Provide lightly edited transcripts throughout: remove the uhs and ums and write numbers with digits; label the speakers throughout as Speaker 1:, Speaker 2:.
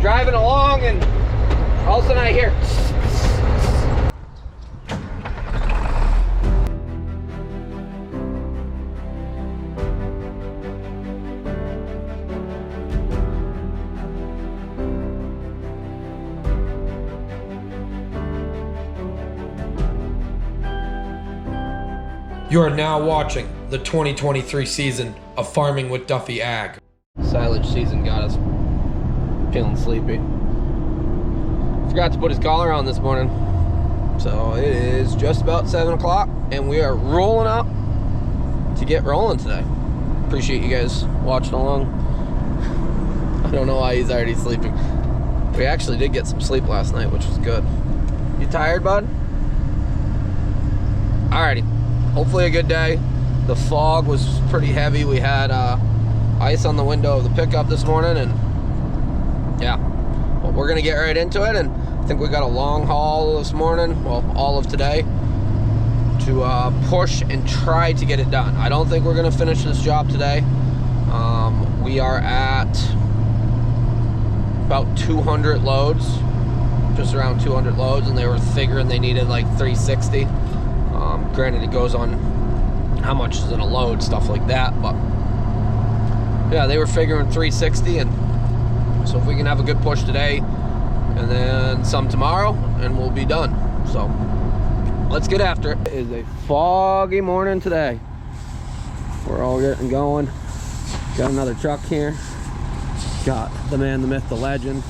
Speaker 1: driving along and all of a sudden I hear
Speaker 2: You are now watching the 2023 season of Farming with Duffy Ag.
Speaker 1: Silage season got us feeling sleepy. Forgot to put his collar on this morning. So it is just about 7 o'clock and we are rolling up to get rolling today. Appreciate you guys watching along. I don't know why he's already sleeping. We actually did get some sleep last night, which was good. You tired, bud? Alrighty. Hopefully a good day. The fog was pretty heavy. We had ice on the window of the pickup this morning, and yeah, but we're gonna get right into it. And I think we got a long haul this morning, well, all of today, to push and try to get it done. I don't think we're gonna finish this job today. We are at about 200 loads, just around 200 loads, and they were figuring they needed like 360. Granted, it goes on how much is in a load, stuff like that, but yeah, they were figuring 360, and so if we can have a good push today and then some tomorrow, and we'll be done. So let's get after it. It is a foggy morning today. We're all getting going. Got another truck here. Got the man, the myth, the legend.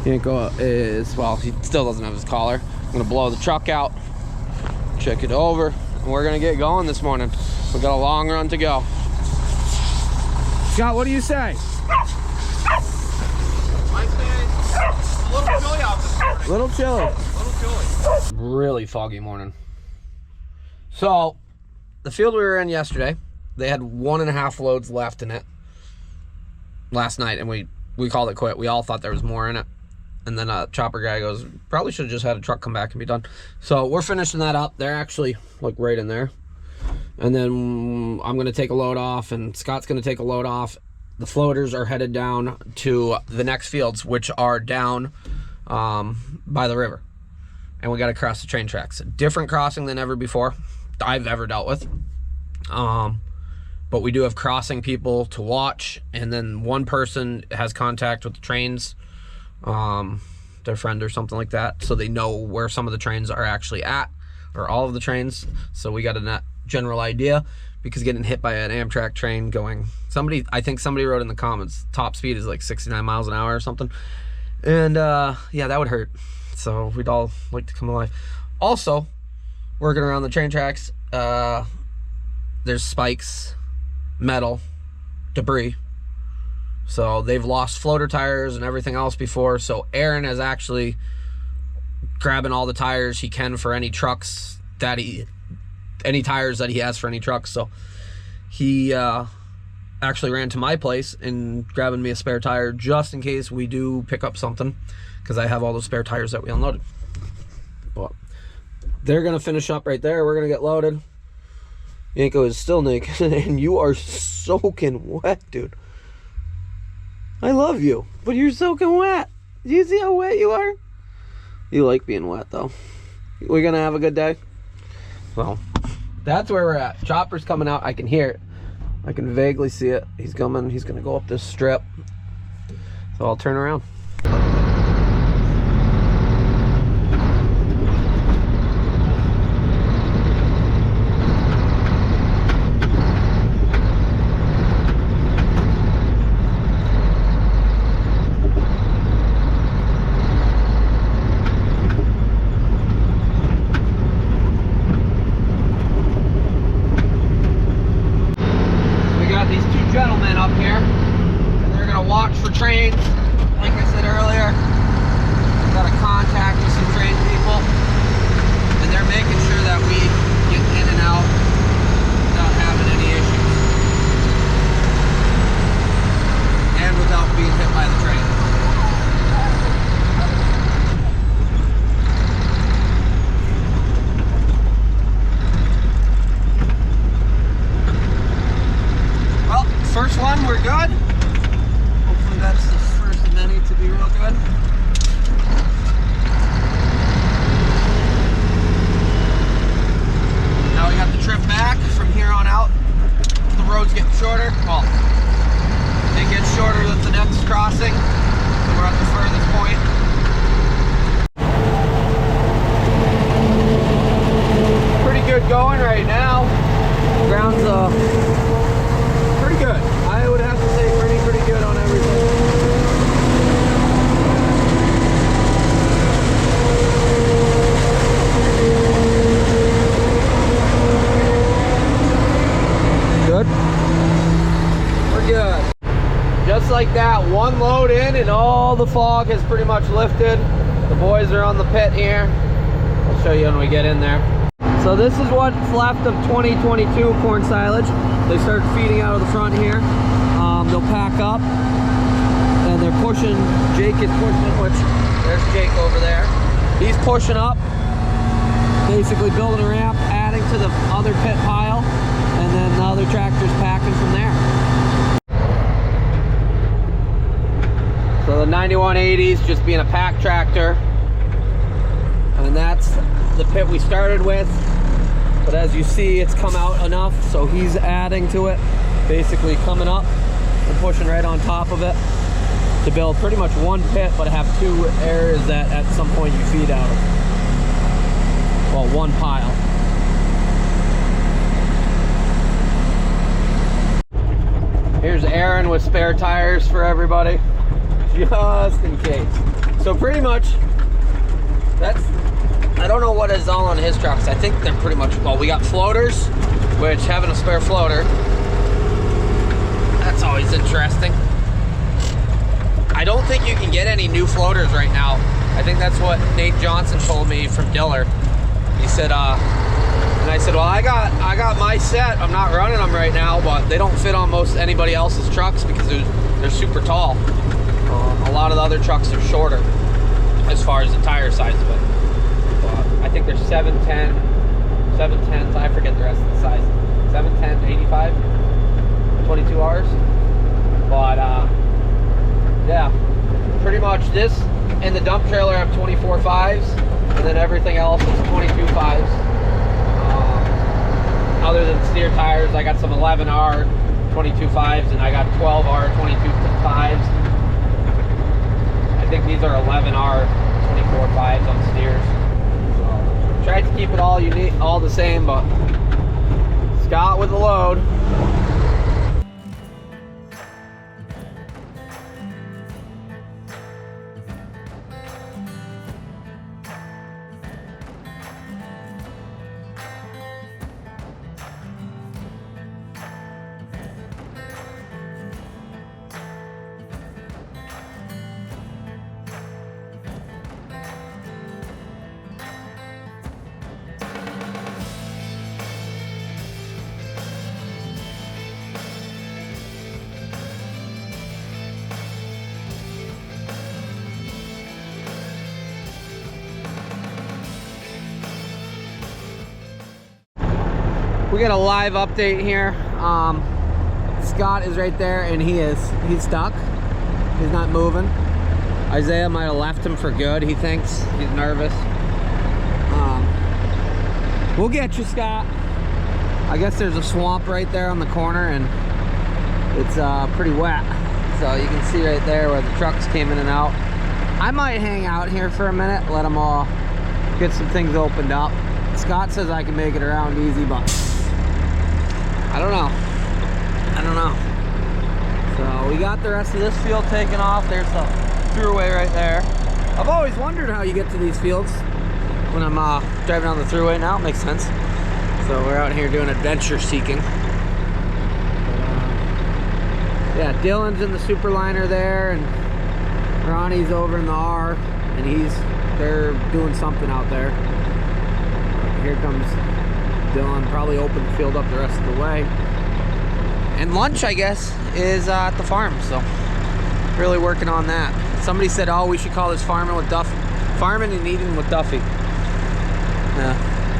Speaker 1: Yanko is, well, he still doesn't have his collar. I'm gonna blow the truck out, check it over, and we're gonna get going this morning. We got a long run to go. Scott, what do you say?
Speaker 3: I say a little chilly out this morning.
Speaker 1: Little chilly.
Speaker 3: Little chilly.
Speaker 1: Really foggy morning. So the field we were in yesterday, they had 1.5 loads left in it last night, and we called it quit. We all thought there was more in it. And then a chopper guy goes, probably should have just had a truck come back and be done. So we're finishing that up. They're actually like right in there. And then I'm going to take a load off, and Scott's going to take a load off. The floaters are headed down to the next fields, which are down by the river. And we got to cross the train tracks. Different crossing than ever before I've ever dealt with. But we do have crossing people to watch. And then one person has contact with the trains, their friend or something like that, so they know where some of the trains are actually at, or all of the trains, so we got a general idea. Because getting hit by an Amtrak train going, I think somebody wrote in the comments, top speed is like 69 miles an hour or something, and yeah, that would hurt. So we'd all like to come alive. Also, working around the train tracks, there's spikes, metal, debris. So they've lost floater tires and everything else before. So Aaron is actually grabbing all the tires he can for any trucks that any tires that he has for any trucks. So he actually ran to my place and grabbing me a spare tire just in case we do pick up something, because I have all those spare tires that we unloaded. But they're gonna finish up right there. We're gonna get loaded. Yanko is still naked and you are soaking wet, dude. I love you, but you're soaking wet. Do you see how wet you are? You like being wet, though. We're gonna have a good day. Well, that's where we're at. Chopper's coming out. I can hear it. I can vaguely see it. He's coming. He's gonna go up this strip. So I'll turn around. Gentlemen up here, and they're gonna watch for trains. Like I said, good. Now we got the trip back from here on out. The road's getting shorter. Well, it gets shorter than the next crossing. So we're at the furthest point. Pretty good going right now. Ground's pretty good. I would have to say pretty good on everything. Good. We're good. Just like that, one load in and all the fog has pretty much lifted. The boys are on the pit here. I'll show you when we get in there. So this is what's left of 2022 corn silage. They start feeding out of the front here. They'll pack up and they're pushing. Jake is pushing, which there's Jake over there. He's pushing up, basically building a ramp, adding to the other pit pile, and then the other tractor's packing from there. So the 9180's just being a pack tractor, and that's the pit we started with. But as you see, it's come out enough, so he's adding to it, basically coming up and pushing right on top of it to build pretty much one pit, but have two areas that at some point you feed out of. Well, one pile. Here's Aaron with spare tires for everybody, just in case. So pretty much, that's, I don't know what is all on his trucks. I think they're pretty much, well, we got floaters, which having a spare floater, that's always interesting. I don't think you can get any new floaters right now. I think that's what Nate Johnson told me from Diller. He said, and I said, well, I got my set. I'm not running them right now, but they don't fit on most anybody else's trucks because they're super tall. A lot of the other trucks are shorter as far as the tire size of it. I think they're 710, 710s. I forget the rest of the size. 710, 85, 22Rs. But yeah, pretty much this and the dump trailer have 24 5s, and then everything else is 22 5s. Other than steer tires, I got some 11R 22 5s, and I got 12R 22 5s. I think these are 11R 24 5s on steers. Tried to keep it all unique, all the same, but Scott with the load. We got a live update here. Scott is right there and he's stuck. He's not moving. Isaiah might have left him for good, he thinks. He's nervous. We'll get you, Scott. I guess there's a swamp right there on the corner and it's pretty wet. So you can see right there where the trucks came in and out. I might hang out here for a minute, let them all get some things opened up. Scott says I can make it around easy, but I don't know. So we got the rest of this field taken off. There's the throughway right there. I've always wondered how you get to these fields when I'm driving on the throughway. Now it makes sense. So we're out here doing adventure seeking. Yeah, Dylan's in the Superliner there, and Ronnie's over in the R, and they're doing something out there. Here comes Dylan, probably open the field up the rest of the way. And lunch, I guess, is at the farm, so really working on that. Somebody said, oh, we should call this farming with Duffy. Farming and eating with Duffy.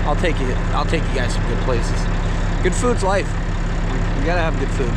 Speaker 1: I'll take you guys some good places. Good food's life. You gotta have good food.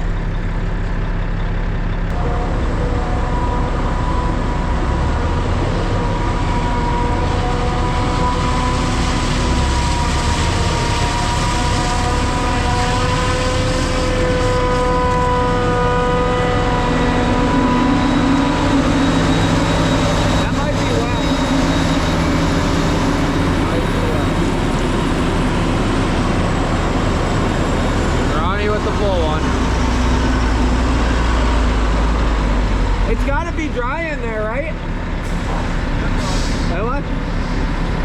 Speaker 1: there, right? That one?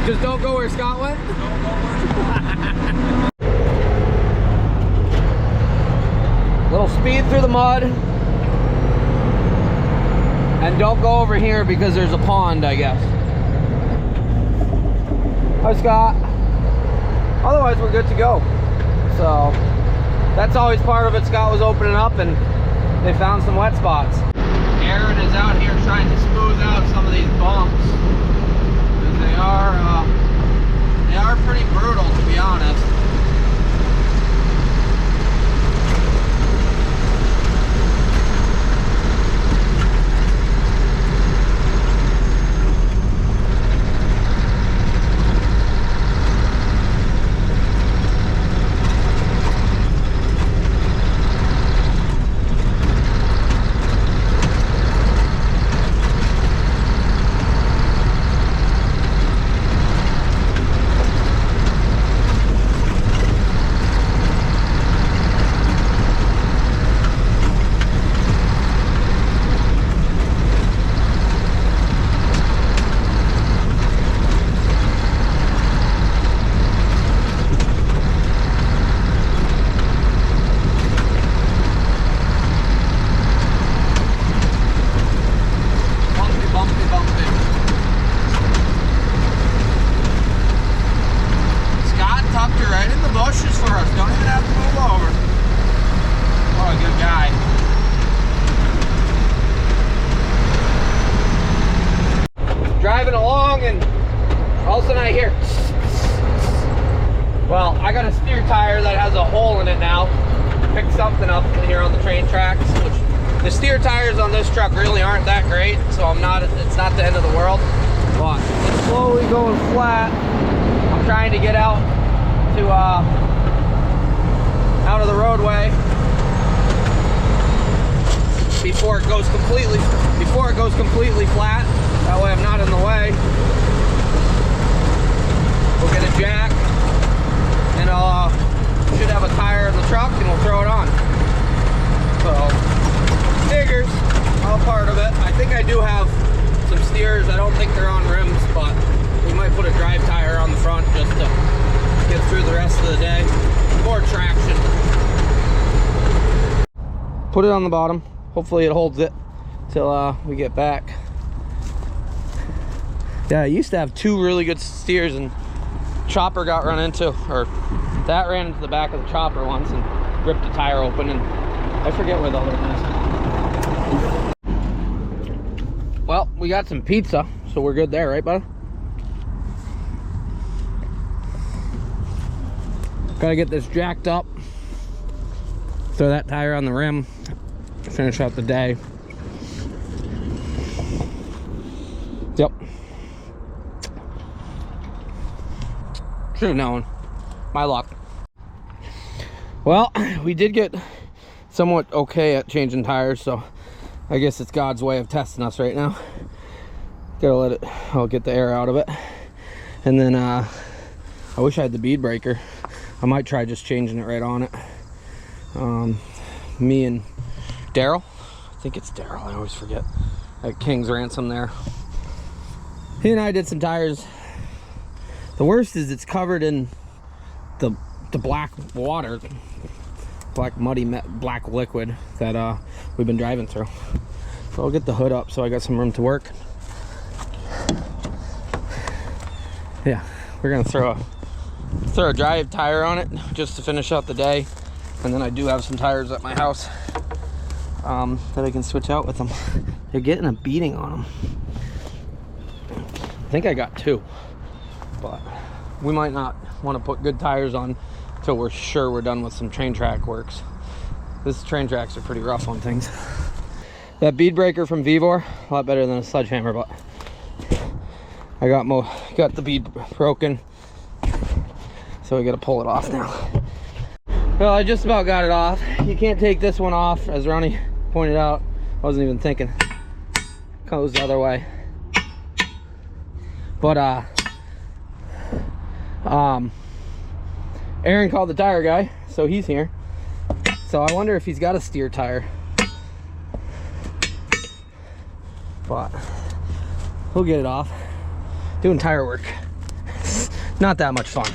Speaker 1: Just don't go where Scott went?
Speaker 3: Don't go where
Speaker 1: Little speed through the mud. And don't go over here because there's a pond, I guess. Hi, Scott. Otherwise, we're good to go. So, that's always part of it. Scott was opening up and they found some wet spots. Aaron is out here trying to smooth out some of these bumps. Because they are pretty brutal, to be honest. Driving along and all of a sudden I hear, well, I got a steer tire that has a hole in it now. Picked something up in here on the train tracks, which the steer tires on this truck really aren't that great, so it's not the end of the world. But it's slowly going flat. I'm trying to get out of the roadway before it goes completely flat. That way I'm not in the way. We'll get a jack and I'll should have a tire in the truck and we'll throw it on. So figures, all part of it. I think I do have some steers. I don't think they're on rims, but we might put a drive tire on the front just to get through the rest of the day. More traction. Put it on the bottom. Hopefully it holds it till we get back. Yeah, I used to have two really good steers and chopper got run into, or that ran into the back of the chopper once and ripped the tire open, and I forget where the other one is. Well, we got some pizza, so we're good there, right, bud? Gotta get this jacked up, throw that tire on the rim, finish out the day. Yep. Should have known. My luck. Well, we did get somewhat okay at changing tires, so I guess it's God's way of testing us right now. Gotta let it, I'll get the air out of it. And then I wish I had the bead breaker. I might try just changing it right on it. Me and Daryl, I think it's Daryl, I always forget, at King's Ransom there. He and I did some tires. The worst is it's covered in the black water, black muddy black liquid that we've been driving through. So I'll get the hood up so I got some room to work. Yeah, we're gonna throw a drive tire on it just to finish out the day, and then I do have some tires at my house that I can switch out with them. They're getting a beating on them. I think I got two, but we might not want to put good tires on until we're sure we're done with some train track works. This train tracks are pretty rough on things. That bead breaker from Vivor, a lot better than a sledgehammer, but I got the bead broken, so we got to pull it off now. Well, I just about got it off. You can't take this one off, as Ronnie pointed out. I wasn't even thinking. Goes the other way. But Aaron called the tire guy, so he's here. So I wonder if he's got a steer tire. But We'll get it off. Doing tire work. Not that much fun.
Speaker 3: I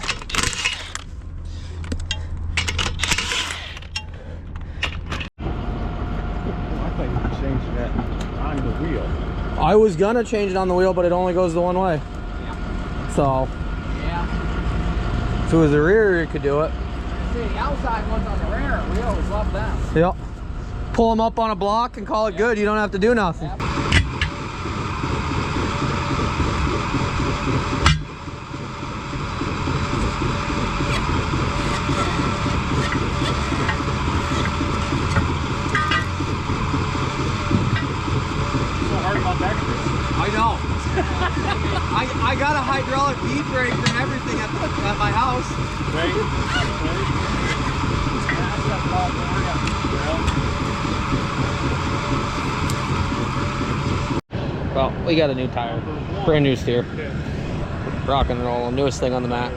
Speaker 3: thought you were changing that on the wheel.
Speaker 1: I was gonna change it on the wheel, but it only goes the one way. So,
Speaker 4: Yeah.
Speaker 1: if it was the rear, you could do it.
Speaker 4: See, the outside ones on the rear, we always love them.
Speaker 1: Yep. Pull them up on a block and call it good. You don't have to do nothing.
Speaker 4: Yep.
Speaker 3: So hard about that, Chris.
Speaker 1: I know. I got a hydraulic bead brake and everything at my house.
Speaker 3: Wait.
Speaker 1: Well, we got a new tire. Brand new steer. Rock and roll. Newest thing on the Mac.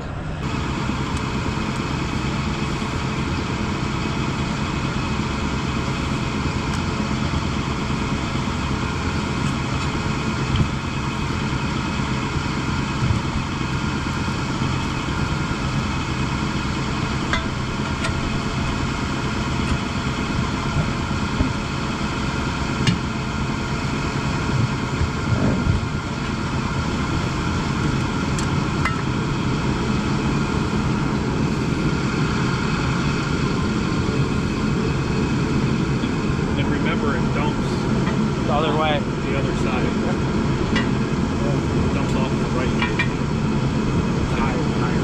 Speaker 3: And remember, it dumps
Speaker 1: The other way.
Speaker 3: the other side. It dumps off the right side.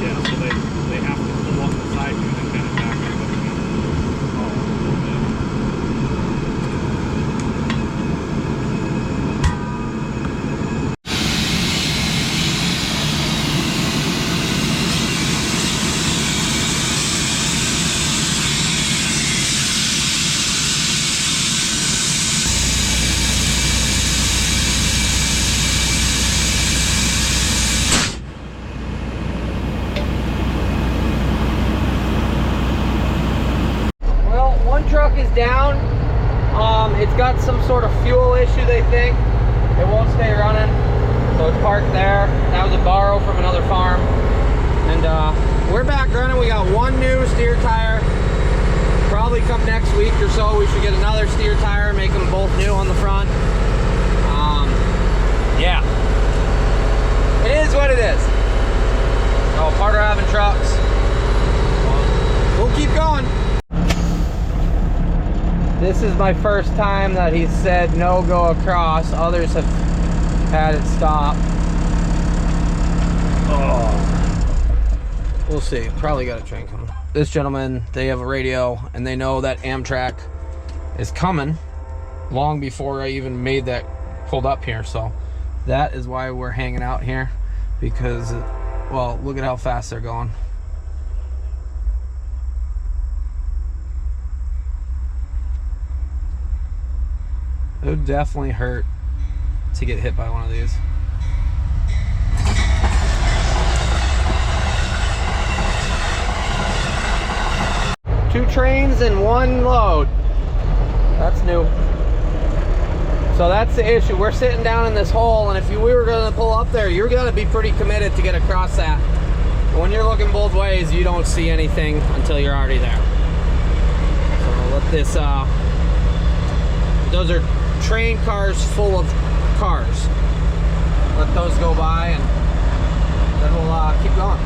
Speaker 3: Yeah, so they have to pull off the side and then kind of back up again.
Speaker 1: Well, one truck is down. It's got some sort of fuel issue, they think. It won't stay running, so it's parked there. That was a borrow from another farm. And we're back running. We got one new steer tire. Probably come next week or so, we should get another steer tire, make them both new on the front. Yeah. It is what it is. Oh, part of having trucks. We'll keep going. This is my first time that he said no go across. Others have had it stop. Oh. We'll see. Probably got a train coming. This gentleman, they have a radio and they know that Amtrak is coming long before I even made that pulled up here. So that is why we're hanging out here, because, well, look at how fast they're going. It would definitely hurt to get hit by one of these. Two trains and one load. That's new. So that's the issue. We're sitting down in this hole, and if we were going to pull up there, you're going to be pretty committed to get across that. But when you're looking both ways, you don't see anything until you're already there. So let this, those are train cars full of cars. Let those go by, and then we'll keep going.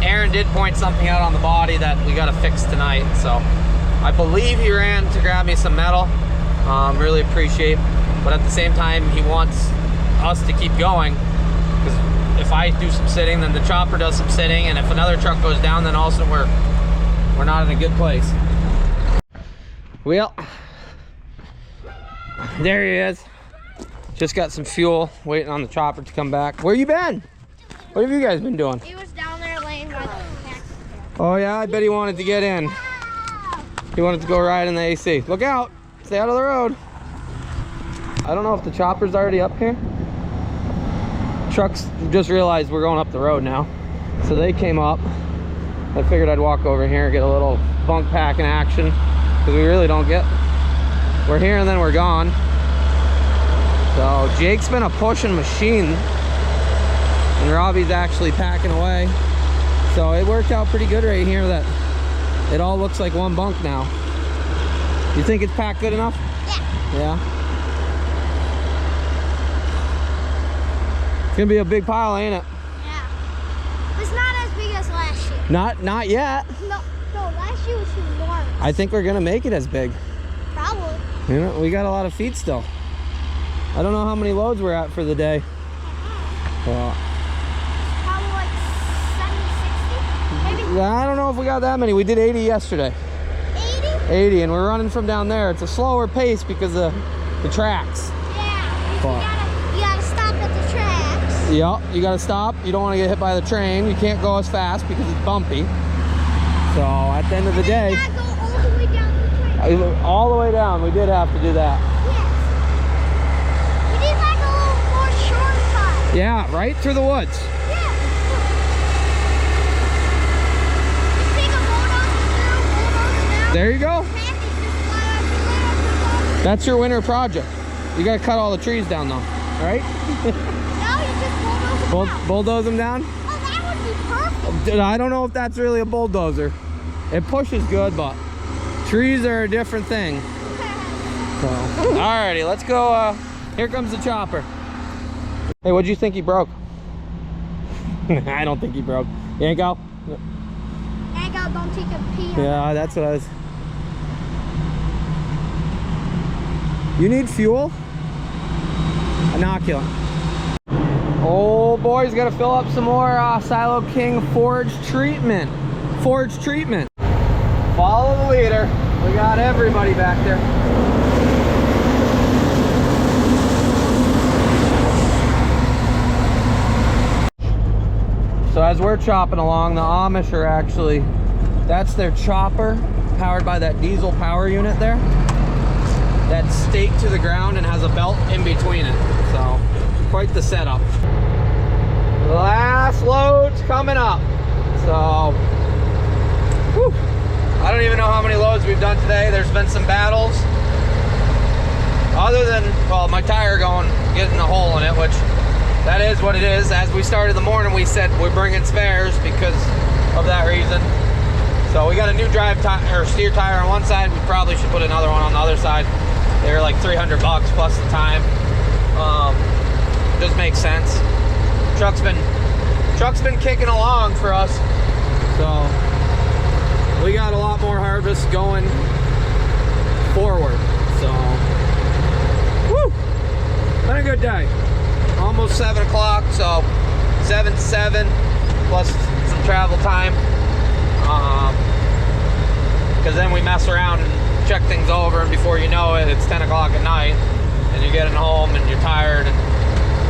Speaker 1: Aaron did point something out on the body that we got to fix tonight, so I believe he ran to grab me some metal. Really appreciate, but at the same time he wants us to keep going, because if I do some sitting, then the chopper does some sitting, and if another truck goes down, then also we're not in a good place. Well, there he is. Just got some fuel, waiting on the chopper to come back. Where you been? What have you guys been doing?
Speaker 5: He was down there laying by the taxi.
Speaker 1: Oh yeah, I bet he wanted to get in. He wanted to go ride in the AC. Look out, stay out of the road. I don't know if the chopper's already up here. Trucks just realized we're going up the road now, so they came up. I figured I'd walk over here and get a little bunk packing action, because we really don't get, we're here and then we're gone. So Jake's been a pushing machine, and Robbie's actually packing away. So it worked out pretty good right here that it all looks like one bunk now. You think it's packed good enough?
Speaker 5: Yeah.
Speaker 1: Yeah. It's gonna be a big pile, ain't it?
Speaker 5: Yeah. It's not as big as last year.
Speaker 1: Not yet.
Speaker 5: No, last year was enormous.
Speaker 1: I think we're gonna make it as big.
Speaker 5: Probably.
Speaker 1: You know, we got a lot of feet still. I don't know how many loads we're at for the day. Well,
Speaker 5: Probably like 70, 60, maybe
Speaker 1: I don't know if we got that many. We did 80 yesterday.
Speaker 5: 80?
Speaker 1: 80, and we're running from down there. It's a slower pace because of the tracks.
Speaker 5: Yeah. You
Speaker 1: But-
Speaker 5: gotta stop at the tracks.
Speaker 1: Yep, you gotta stop. You don't want to get hit by the train. You can't go as fast because it's bumpy. So at the end of the day,
Speaker 5: You gotta go all the way down the track.
Speaker 1: all the way down, we did have to do that.
Speaker 5: Yes. We need like a little more shortcut.
Speaker 1: Yeah, right through the woods.
Speaker 5: Yeah. Just take a bulldozer down.
Speaker 1: There you go.
Speaker 5: Traffic just fly up.
Speaker 1: That's your winter project. You gotta cut all the trees down though, right?
Speaker 5: No, you just bulldoze it down.
Speaker 1: Bulldoze them down?
Speaker 5: Oh, that would be perfect.
Speaker 1: Dude, I don't know if that's really a bulldozer. It pushes good, but trees are a different thing. So, alrighty, let's go. Here comes the chopper. Hey, what'd you think he broke? I don't think he broke. Yanko?
Speaker 5: Yanko, don't take a pee.
Speaker 1: Yeah, that's what I was. You need fuel? Inoculant. Oh boy's gotta fill up some more Silo King forage treatment. Follow the leader. We got everybody back there. So as we're chopping along, the Amish are actually, that's their chopper, powered by that diesel power unit there. That's staked to the ground and has a belt in between it. So, quite the setup. Last load's coming up. So, whew, I don't even know how many loads we've done today. There's been some battles. Other than, well, my tire getting a hole in it, which that is what it is. As we started the morning, we said we're bringing spares because of that reason. So we got a new drive tire or steer tire on one side. We probably should put another one on the other side. They were like $300 plus the time. Just makes sense. Truck's been kicking along for us. So we got a lot more harvest going forward. So, woo! Been a good day. Almost 7 o'clock, so 7 to 7 plus some travel time. Because then we mess around and check things over, and before you know it, it's 10 o'clock at night, and you're getting home and you're tired, and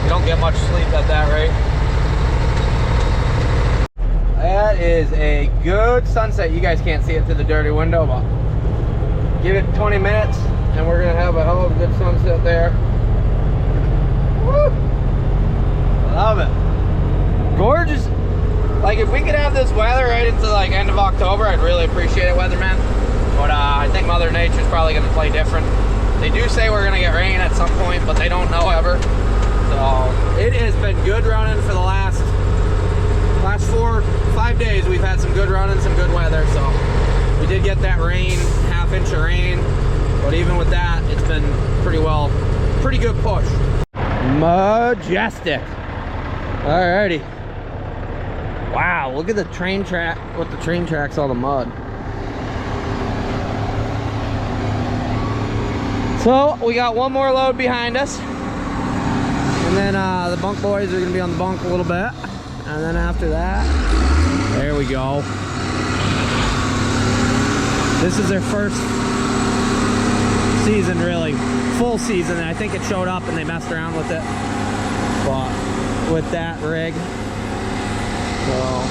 Speaker 1: you don't get much sleep at that rate. That is a good sunset. You guys can't see it through the dirty window, but give it 20 minutes, and we're gonna have a hell of a good sunset there. Woo! Love it. Gorgeous. Like, if we could have this weather right into like end of October, I'd really appreciate it, weatherman. But I think Mother Nature's probably gonna play different. They do say we're gonna get rain at some point, but they don't know ever. So it has been good running for the last 4-5 days. We've had some good running, some good weather. So we did get that rain, half-inch of rain, but even with that, it's been pretty good push. Majestic. Alrighty. Wow, look at the train track, with the train tracks, all the mud. So we got one more load behind us, and then the bunk boys are gonna be on the bunk a little bit, and then after that, there we go. This is their first season, really, full season. I think it showed up and they messed around with it, but with that rig. So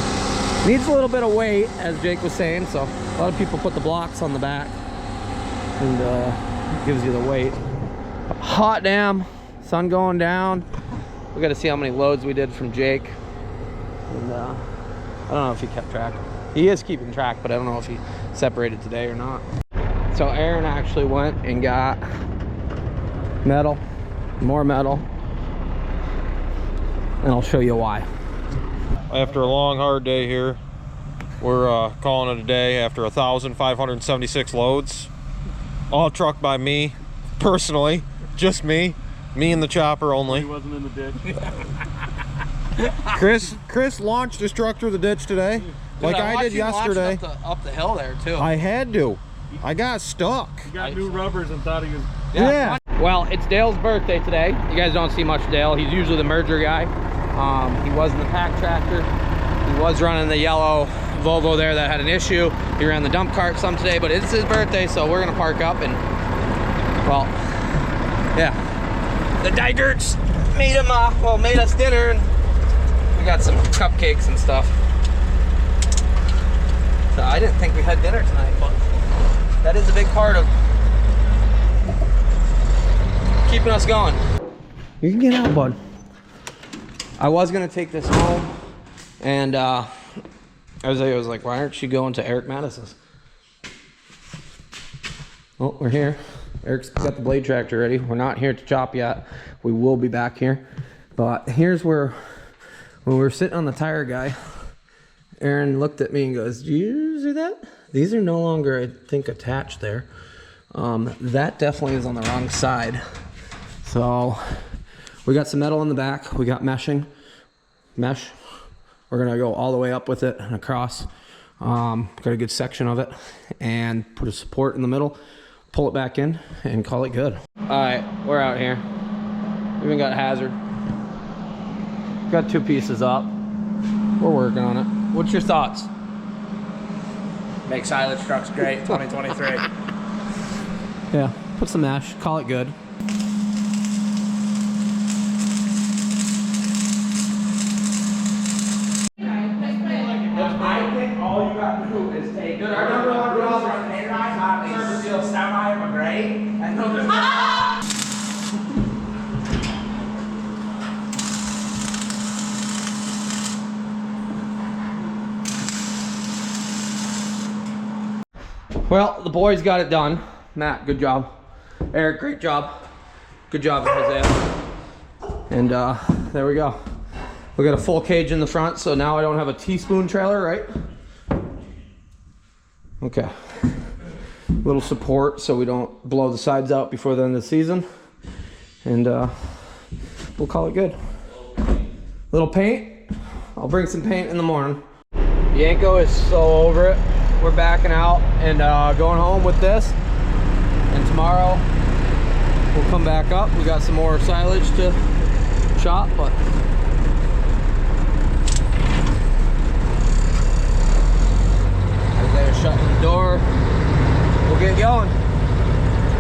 Speaker 1: needs a little bit of weight, as Jake was saying. So a lot of people put the blocks on the back, and it gives you the weight. Hot damn, sun going down. We got to see how many loads we did from Jake, and I don't know if he kept track. He is keeping track, but I don't know if he separated today or not. So Aaron actually went and got metal more metal, and I'll show you why.
Speaker 6: After a long, hard day here, we're calling it a day after 1,576 loads. All trucked by me, personally, just me and the chopper only.
Speaker 3: He wasn't in the ditch.
Speaker 6: Chris launched his truck through the ditch today, like I did yesterday.
Speaker 1: Up the hill there too.
Speaker 6: I had to. I got stuck.
Speaker 3: He got new rubbers and thought he was...
Speaker 6: Yeah.
Speaker 1: Well, it's Dale's birthday today. You guys don't see much of Dale. He's usually the merger guy. He was in the pack tractor. He was running the yellow Volvo there that had an issue. He ran the dump cart some today, but it's his birthday, so we're gonna park up and, well, yeah. The Dygerts made him, made us dinner, and we got some cupcakes and stuff. So I didn't think we had dinner tonight, but that is a big part of keeping us going. You can get out, bud. I was gonna take this home, and Isaiah was like, why aren't you going to Eric Mattis's? Oh, we're here. Eric's got the blade tractor ready. We're not here to chop yet. We will be back here. But here's where, when we were sitting on the tire guy, Aaron looked at me and goes, do you see that? These are no longer, I think, attached there. That definitely is on the wrong side. So we got some metal in the back. We got mesh. We're gonna go all the way up with it and across. Got a good section of it, and put a support in the middle, pull it back in, and call it good. All right, we're out here. We even got hazard. Got 2 pieces up. We're working on it. What's your thoughts?
Speaker 4: Make silage trucks great, 2023.
Speaker 1: Yeah, put some mesh, call it good.
Speaker 4: I think all you got to do is take our number one rule from the service seal semi-McGray and they'll just...
Speaker 1: Well, the boys got it done. Matt, good job. Eric, great job. Good job, Jose. And there we go. We got a full cage in the front, so now I don't have a teaspoon trailer, right? Okay. Little support so we don't blow the sides out before the end of the season. And we'll call it good. Little paint. I'll bring some paint in the morning. Yanko is so over it. We're backing out and going home with this. And tomorrow we'll come back up. We got some more silage to chop, but